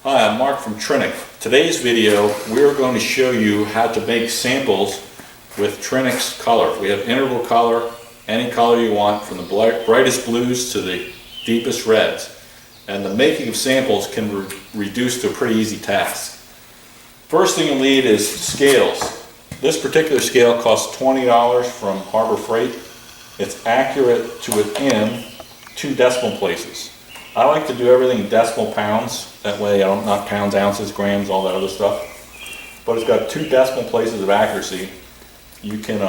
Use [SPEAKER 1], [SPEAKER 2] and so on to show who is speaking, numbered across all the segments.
[SPEAKER 1] Hi, I'm Mark from Trinic. Today's video, we're going to show you how to make samples with Trinic's color. We have interval color, any color you want, from the brightest blues to the deepest reds. And the making of samples can be reduced to a pretty easy task. First thing you'll need is scales. This particular scale costs $20 from Harbor Freight. It's accurate to within 2 decimal places. I like to do everything in decimal pounds, that way I don't, not pounds, ounces, grams, all that other stuff. But it's got 2 decimal places of accuracy. You can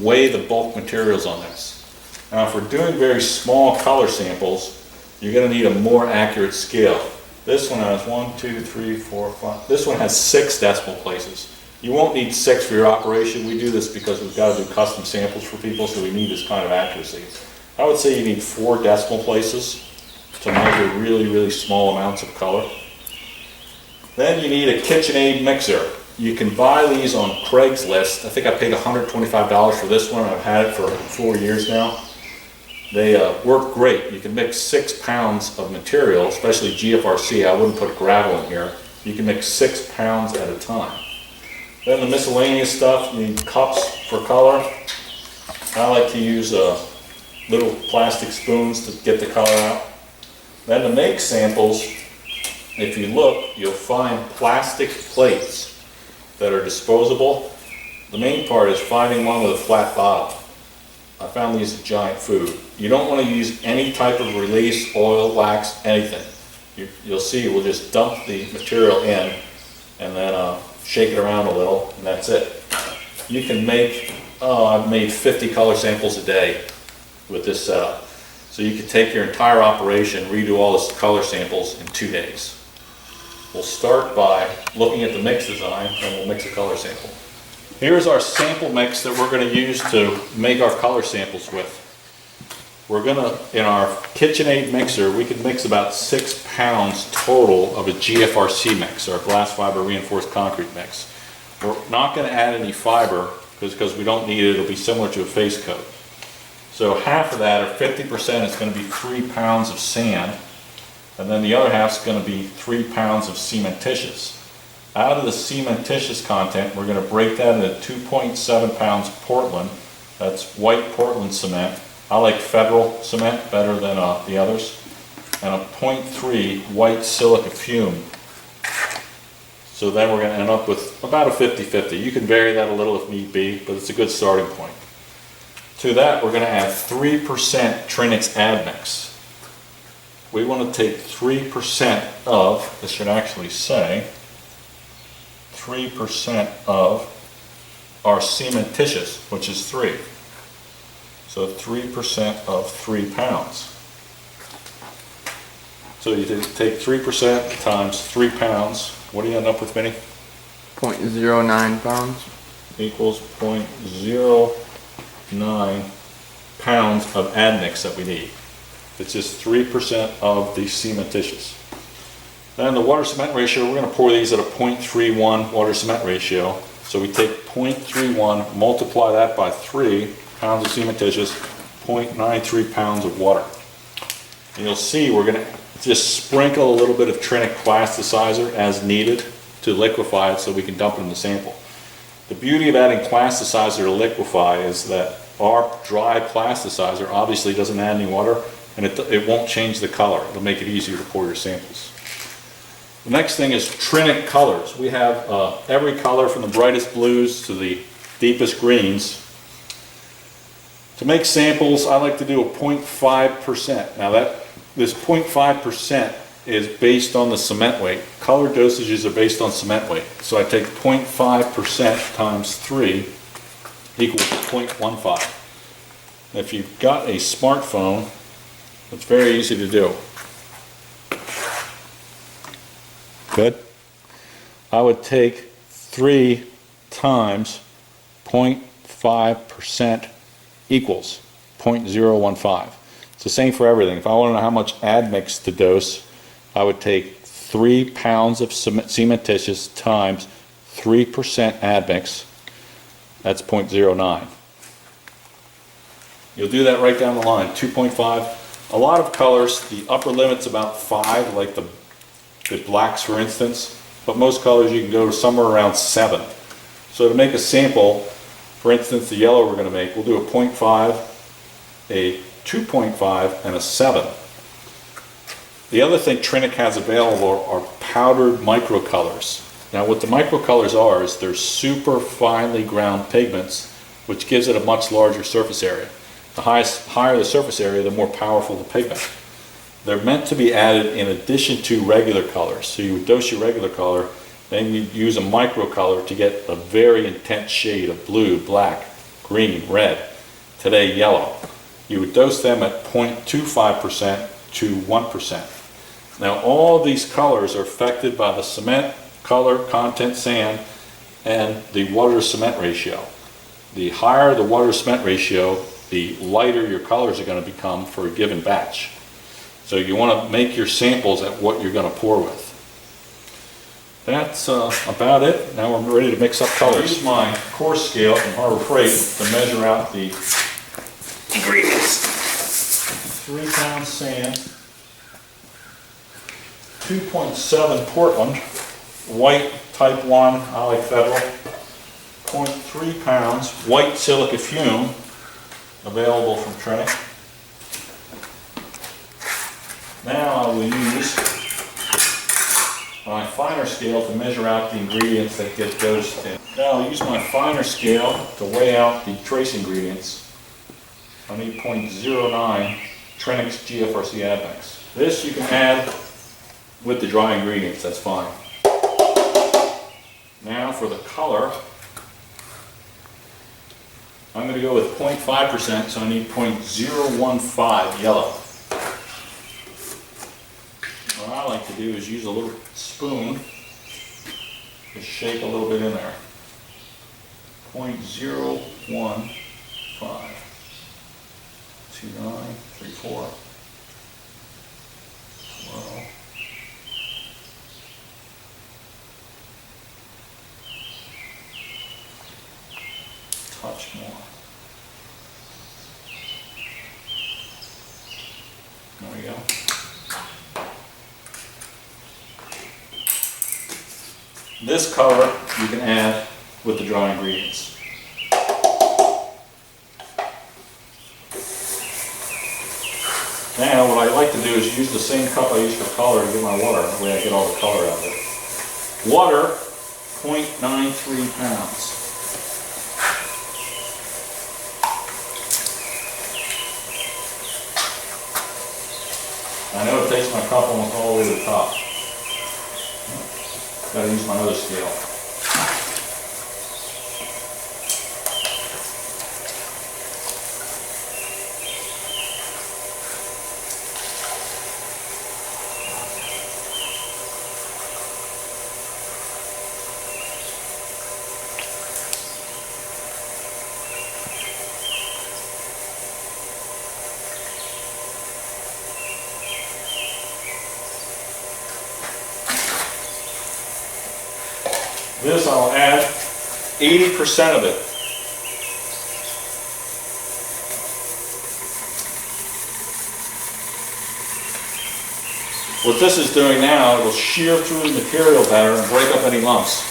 [SPEAKER 1] weigh the bulk materials on this. Now if we're doing very small color samples, you're going to need a more accurate scale. This one has 1, 2, 3, 4, 5. This one has 6 decimal places. You won't need 6 for your operation. We do this because we've got to do custom samples for people, so we need this kind of accuracy. I would say you need 4 decimal places to measure really small amounts of color. Then you need a Kitchenaid Mixer. You can buy these on Craigslist. I think I paid $125 for this one. I've had it for 4 years now. They work great. You can mix 6 pounds of material, especially GFRC. I wouldn't put gravel in here. You can mix 6 pounds at a time. Then the miscellaneous stuff, you need cups for color. I like to use little plastic spoons to get the color out. Then to make samples, if you look, you'll find plastic plates that are disposable. The main part is finding one with a flat bottom. I found these at Giant Food. You don't want to use any type of release, oil, wax, anything. You'll see we'll just dump the material in and then shake it around a little, and that's it. You can make, I've made 50 color samples a day with this setup. So you can take your entire operation, redo all the color samples in 2 days. We'll start by looking at the mix design, and we'll mix a color sample. Here's our sample mix that we're going to use to make our color samples with. We're going to, in our Kitchenaid Mixer, we can mix about 6 pounds total of a GFRC mix, or glass fiber reinforced concrete mix. We're not going to add any fiber because we don't need it. It'll be similar to a face coat. So half of that, or 50%, is going to be 3 pounds of sand, and then the other half is going to be 3 pounds of cementitious. Out of the cementitious content, we're going to break that into 2.7 pounds of Portland. That's white Portland cement. I like Federal cement better than the others. And a 0.3 white silica fume. So then we're going to end up with about a 50-50. You can vary that a little if need be, but it's a good starting point. To that, we're going to add 3% Trinic's admix. We want to take 3% of, this should actually say, 3% of our cementitious, which is 3. So 3% of 3 pounds. So you take 3% times 3 pounds. What do you end up with, Vinny?
[SPEAKER 2] 0.09 pounds.
[SPEAKER 1] Equals 0.09 pounds of admix that we need. It's just 3% of the cementitious. Then the water cement ratio, we're going to pour these at a 0.31 water cement ratio. So we take 0.31, multiply that by 3 pounds of cementitious, 0.93 pounds of water. And you'll see we're going to just sprinkle a little bit of Trinic plasticizer as needed to liquefy it so we can dump it in the sample. The beauty of adding plasticizer to liquefy is that our dry plasticizer obviously doesn't add any water, and it won't change the color. It'll make it easier to pour your samples. The next thing is Trinic colors. We have every color from the brightest blues to the deepest greens. To make samples, I like to do a 0.5%. Now this 0.5% is based on the cement weight. Color dosages are based on cement weight. So I take 0.5% times 3 equals 0.15. If you've got a smartphone, it's very easy to do. Good. I would take 3 times 0.5% equals 0.015. It's the same for everything. If I want to know how much admix to dose, I would take 3 pounds of cementitious times 3% admix. That's 0.09. You'll do that right down the line, 2.5. A lot of colors, the upper limit's about 5, like the the blacks for instance, but most colors you can go to somewhere around 7. So to make a sample, for instance the yellow we're going to make, we'll do a 0.5, a 2.5, and a 7. The other thing Trinic has available are powdered microcolors. Now what the microcolors are is they're super finely ground pigments, which gives it a much larger surface area. The higher the surface area, the more powerful the pigment. They're meant to be added in addition to regular colors. So you would dose your regular color, then you'd use a microcolor to get a very intense shade of blue, black, green, red, today yellow. You would dose them at 0.25% to 1%. Now all these colors are affected by the cement, color, content, sand, and the water-to-cement ratio. The higher the water-to-cement ratio, the lighter your colors are going to become for a given batch. So you want to make your samples at what you're going to pour with. That's about it. Now we're ready to mix up colors. I use my coarse scale from Harbor Freight to measure out the ingredients. 3 pounds sand, 2.7 Portland, white type 1, I like Federal, 0.3 pounds white silica fume, available from Trinic. Now I will use my finer scale to measure out the ingredients that get dosed in. Now I'll use my finer scale to weigh out the trace ingredients. I need 0.09 Trinic's GFRC admix. This you can add with the dry ingredients, that's fine. Now for the color, I'm going to go with 0.5%, so I need 0.015 yellow. What I like to do is use a little spoon to shake a little bit in there. 0.015. 2934. Well, touch more. There we go. This color you can add with the dry ingredients. Now what I like to do is use the same cup I use for color to get my water. That way I get all the color out of it. Water, 0.93 pounds. I know it takes my cup almost all the way to the top. Got to use my other scale. This I'll add 80% of it. What this is doing now, it will shear through the material better and break up any lumps.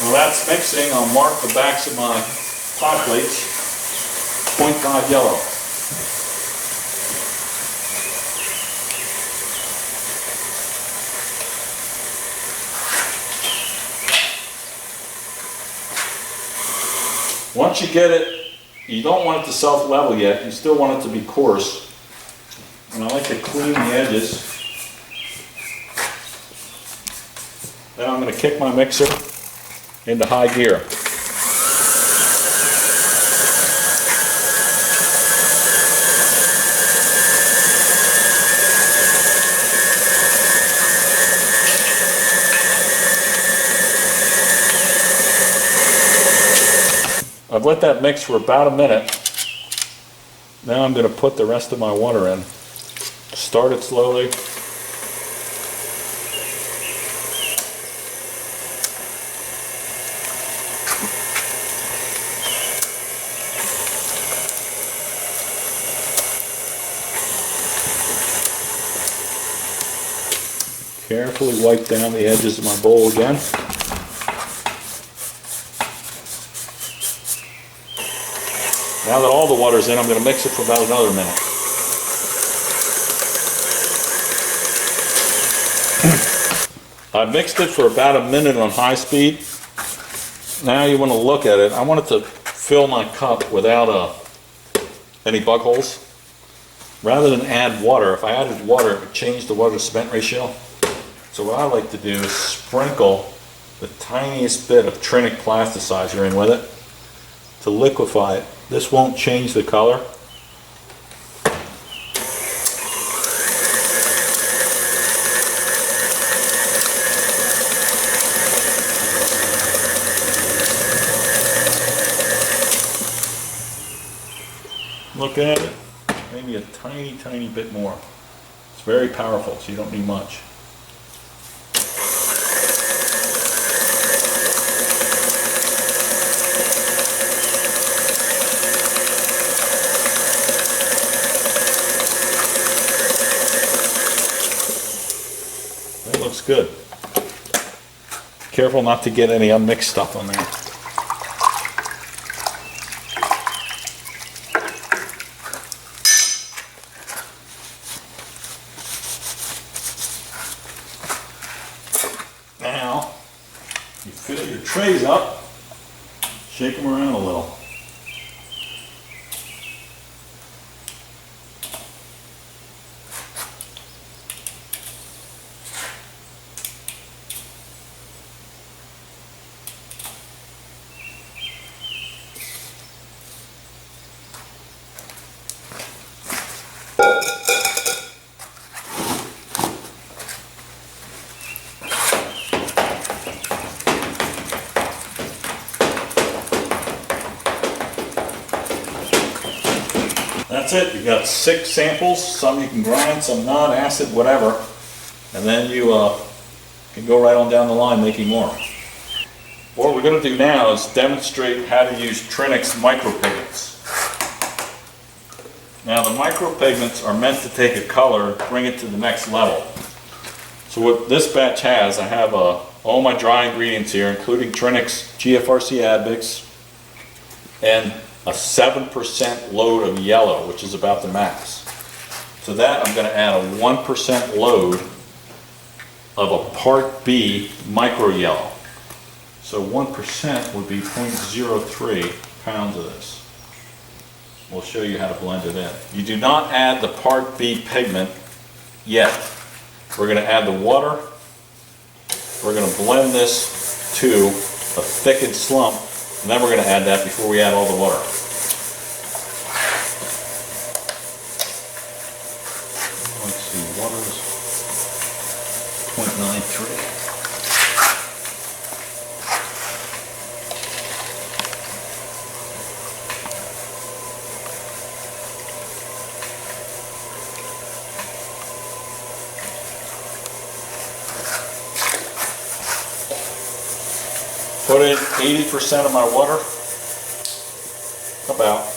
[SPEAKER 1] While that's mixing, I'll mark the backs of my pot plates, 0.5 yellow. Once you get it, you don't want it to self-level yet, you still want it to be coarse. And I like to clean the edges. Now I'm going to kick my mixer into high gear. I've let that mix for about a minute. Now I'm going to put the rest of my water in. Start it slowly. Carefully wipe down the edges of my bowl again. Now that all the water's in, I'm going to mix it for about another minute. I mixed it for about a minute on high speed. Now you want to look at it. I want it to fill my cup without any bug holes. Rather than add water, if I added water, it would change the water to cement ratio. So what I like to do is sprinkle the tiniest bit of Trinic plasticizer in with it to liquefy it. This won't change the color. Look at it, maybe a tiny bit more. It's very powerful, so you don't need much. That looks good. Careful not to get any unmixed stuff on there. Now, you fill your trays up, shake them around a little. That's it. You've got 6 samples. Some you can grind, some not, acid, whatever. And then you can go right on down the line making more. What we're going to do now is demonstrate how to use Trinic's micropigments. Now the micropigments are meant to take a color and bring it to the next level. So what this batch has, I have all my dry ingredients here, including Trinic's GFRC admix and a 7% load of yellow, which is about the max. To that I'm going to add a 1% load of a Part B micro yellow. So 1% would be 0.03 pounds of this. We'll show you how to blend it in. You do not add the Part B pigment yet. We're going to add the water. We're going to blend this to a thickened slump, and then we're going to add that before we add all the water. Let's see, water is 0.93. Put in 80% of my water, about.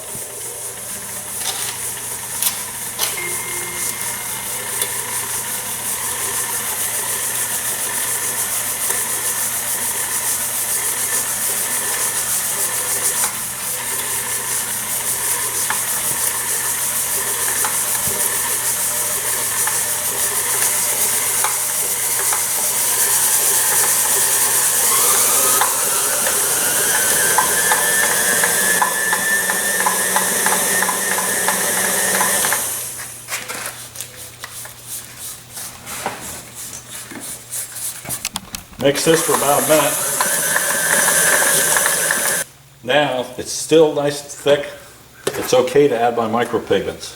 [SPEAKER 1] Mix this for about a minute. Now it's still nice and thick. It's okay to add my micropigments.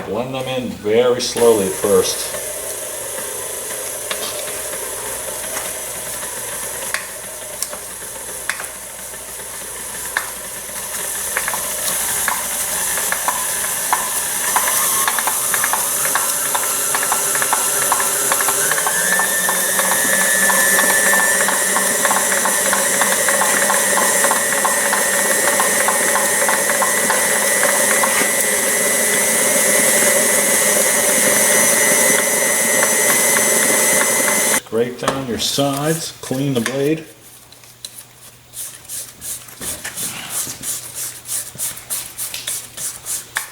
[SPEAKER 1] Blend them in very slowly at first. sides, clean the blade.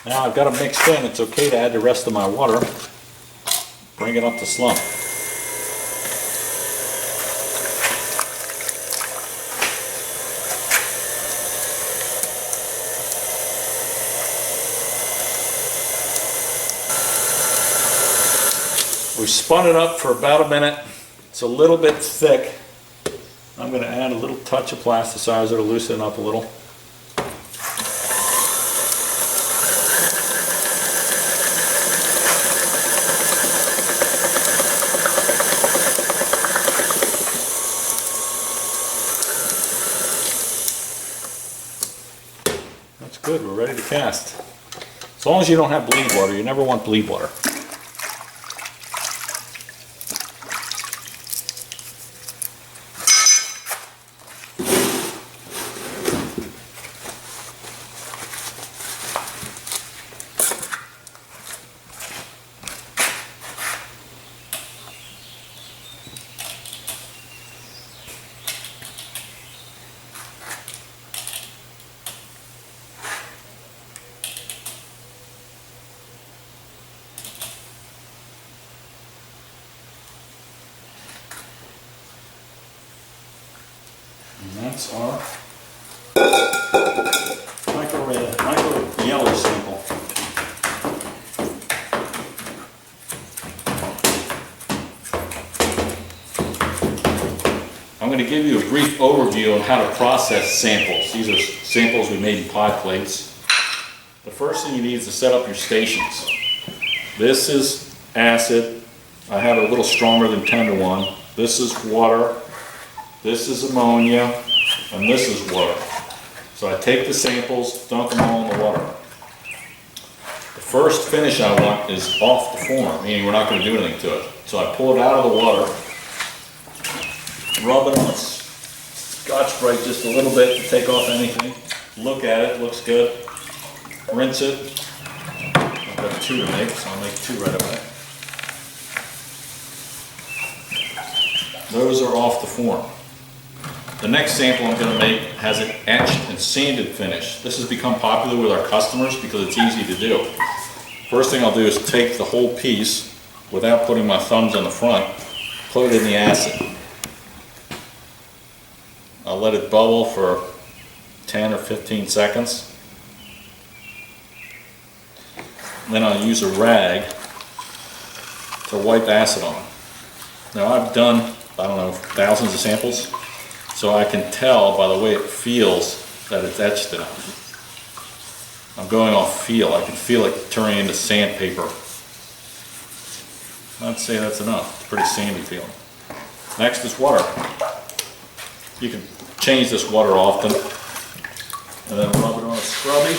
[SPEAKER 1] Now I've got it mixed in, it's okay to add the rest of my water. Bring it up to slump. We've spun it up for about a minute. It's a little bit thick. I'm going to add a little touch of plasticizer to loosen it up a little. That's good, we're ready to cast. As long as you don't have bleed water, you never want bleed water. And that's our micro yellow sample. I'm going to give you a brief overview on how to process samples. These are samples we made in pod plates. The first thing you need is to set up your stations. This is acid. I have it a little stronger than 10 to 1. This is water. This is ammonia, and this is water. So I take the samples, dunk them all in the water. The first finish I want is off the form, meaning we're not going to do anything to it. So I pull it out of the water, rub it on Scotch-Brite just a little bit to take off anything. Look at it, looks good. Rinse it. I've got 2 to make, so I'll make 2 right away. Those are off the form. The next sample I'm going to make has an etched and sanded finish. This has become popular with our customers because it's easy to do. First thing I'll do is take the whole piece without putting my thumbs on the front, put it in the acid. I'll let it bubble for 10 or 15 seconds. Then I'll use a rag to wipe acid on. Now I've done, I don't know, thousands of samples. So I can tell by the way it feels that it's etched enough. I'm going off feel. I can feel it turning into sandpaper. I'd say that's enough. It's pretty sandy feeling. Next is water. You can change this water often. And then rub it on a scrubby.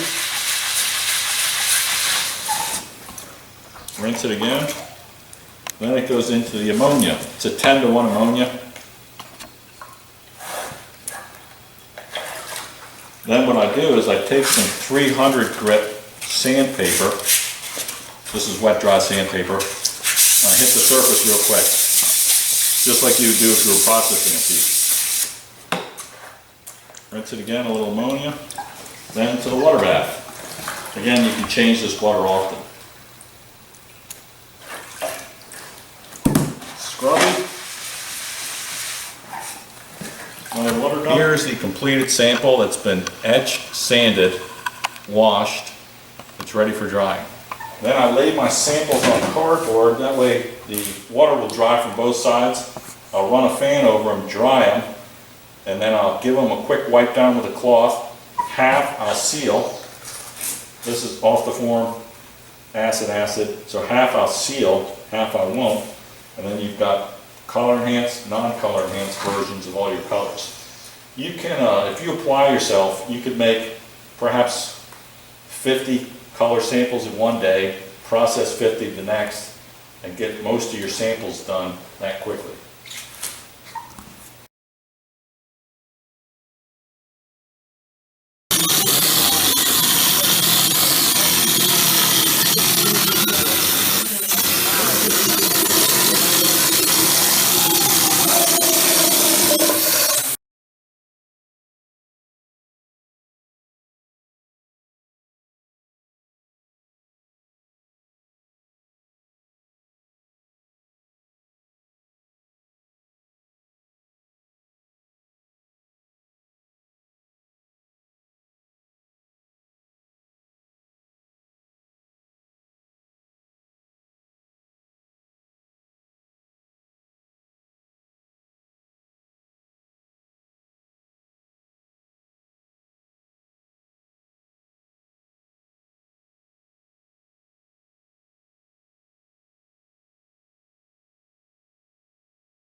[SPEAKER 1] Rinse it again. Then it goes into the ammonia. It's a 10 to 1 ammonia. Then what I do is I take some 300 grit sandpaper. This is wet dry sandpaper. I hit the surface real quick, just like you would do if you were processing a piece. Rinse it again, a little ammonia. Then to the water bath. Again, you can change this water often. Scrubby. Here's the completed sample that's been etched, sanded, washed. It's ready for drying. Then I lay my samples on cardboard. That way the water will dry from both sides. I'll run a fan over them, dry them, and then I'll give them a quick wipe down with a cloth. Half I'll seal. This is off the form, acid. So half I'll seal, half I won't. And then you've got color enhanced, non-color enhanced versions of all your colors. You can, if you apply yourself, you could make perhaps 50 color samples in one day, process 50 the next, and get most of your samples done that quickly.